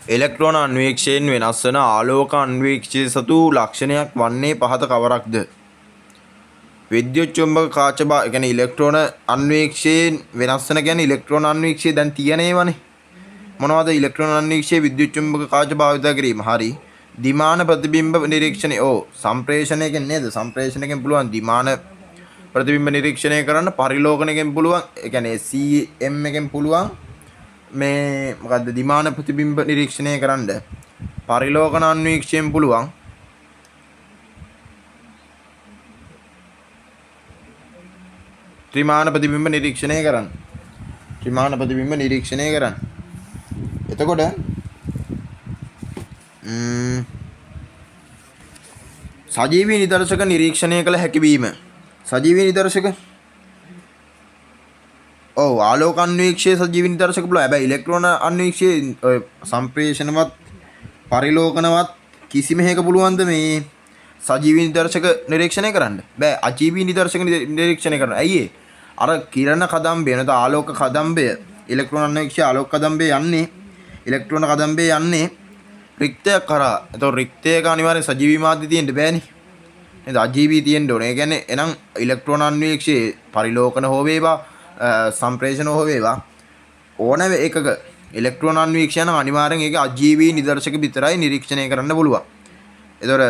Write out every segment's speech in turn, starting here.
ඉලෙක්ට්‍රෝන අන්වීක්ෂයෙන් වෙනස් වන ආලෝක අන්වීක්ෂය සතු ලක්ෂණයක් වන්නේ පහත කවරක්ද? විද්‍යුත් චුම්බක කාච කියන්නේ ඉලෙක්ට්‍රෝන අන්වීක්ෂයෙන් වෙනස් වෙන කියන්නේ ඉලෙක්ට්‍රෝන අන්වීක්ෂය දැන් තියෙනේවනේ. මොනවද ඉලෙක්ට්‍රෝන අන්වීක්ෂයේ විද්‍යුත් චුම්බක කාච භාවිත කිරීම? හරි. දිමාන ප්‍රතිබිම්බ නිරීක්ෂණය. සම්ප්‍රේෂණයකින් නේද? සම්ප්‍රේෂණයකින් පුළුවන් දිමාන ප්‍රතිබිම්බ නිරීක්ෂණය කරන්න. පරිලෝකනයකින් පුළුවන්. ඒ කියන්නේ CM එකෙන් පුළුවන් මේ මොකද්ද දිමාන ප්‍රතිබිම්බ නිරීක්ෂණය කරන්න. පරිලෝකන අන්වීක්ෂයෙන් පුළුවන්. ත්‍රිමාන ප්‍රතිබිම්බ නිරීක්ෂණය කරන්න. ත්‍රිමාන ප්‍රතිබිම්බ නිරීක්ෂණය කරන්න. එතකොට සජීවී නිදර්ශක නිරීක්ෂණය කළ හැකි වීම. සජීවී නිදර්ශක ආලෝක අන්වීක්ෂයේ සජීවී නිදර්ශක පුළුවන්. හැබැයි ඉලෙක්ට්‍රෝන අන්වීක්ෂයේ සම්ප්‍රේෂණවත් පරිලෝකනවත් කිසිම හේක පුළුවන්ද මේ සජීවී නිදර්ශක නිරීක්ෂණය කරන්න? බෑ. අජීවී නිදර්ශක නිරීක්ෂණය කරන්න. ඇයි අර කිරණ කදම්බය නැත්නම් ආලෝක කදම්බය ඉලෙක්ට්‍රෝන අන්වීක්ෂය ආලෝක කදම්බය යන්නේ ඉලෙක්ට්‍රෝන කදම්බය යන්නේ රික්තයක් කරා. එතකොට රික්තයක අනිවාර්යෙන් සජීවී මාධ්‍ය තියෙන්න බෑනේ. නේද? අජීවී තියෙන්න ඕනේ. ඒ කියන්නේ එහෙනම් ඉලෙක්ට්‍රෝන අන්වීක්ෂයේ පරිලෝකන හෝ වේවා සම්ප්‍රේෂණ හෝ වේවා ඕන එකක ඉලෙක්ට්‍රෝන අන්වීක්ෂය නම් අනිවාර්යෙන් ඒක අජීවී නිදර්ශක විතරයි නිරීක්ෂණය කරන්න පුළුවන්. ඒතොර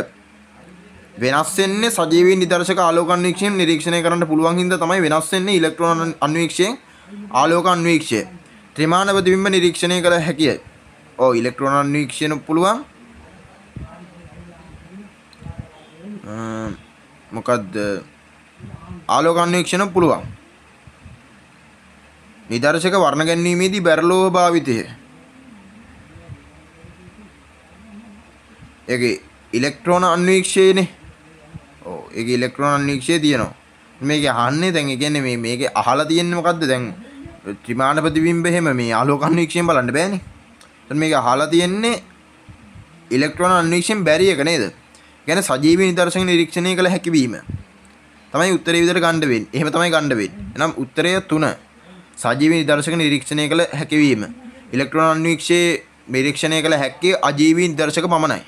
වෙනස් වෙන්නේ සජීවී නිදර්ශක ආලෝක අන්වීක්ෂයෙන් නිරීක්ෂණය කරන්න පුළුවන් හින්දා තමයි වෙනස් වෙන්නේ ඉලෙක්ට්‍රෝන අන්වීක්ෂයෙන් ආලෝක අන්වීක්ෂය. ත්‍රිමාන ප්‍රතිබිම්බ නිරීක්ෂණය කළ හැකියි. ඉලෙක්ට්‍රෝන අන්වීක්ෂයෙන් පුළුවන්. මොකද්ද ආලෝක අන්වීක්ෂණ පුළුවන්. නිදර්ශක වර්ණ ගැනීමේදී බැරලෝහ භාවිතය. ඒකේ ඉලෙක්ට්‍රෝන අන්වීක්ෂයනේ. ඒකේ ඉලෙක්ට්‍රෝන අන්වීක්ෂය තියෙනවා. මේක අහන්නේ දැන් ඒ කියන්නේ මේකේ අහලා තියෙන්නේ මොකද්ද දැන් ත්‍රිමාන ප්‍රතිබිම්බ එහෙම මේ ආලෝක අන්වීක්ෂයෙන් බලන්න බෑනේ. දැන් මේක අහලා තියෙන්නේ ඉලෙක්ට්‍රෝන අන්වීක්ෂයෙන් බැරි එක නේද? කියන්නේ සජීවී නිදර්ශක නිරීක්ෂණය කළ හැකි වීම. තමයි උත්තරේ විදිහට ගන්න වෙන්නේ. එහෙම තමයි ගන්න වෙන්නේ. එහෙනම් උත්තරය 3. සජීවී නිදර්ශක නිරීක්ෂණය කළ හැකි වීම. ඉලෙක්ට්‍රෝන අන්වීක්ෂයේ නිරීක්ෂණය කළ හැක්කේ අජීවී නිදර්ශක පමණයි.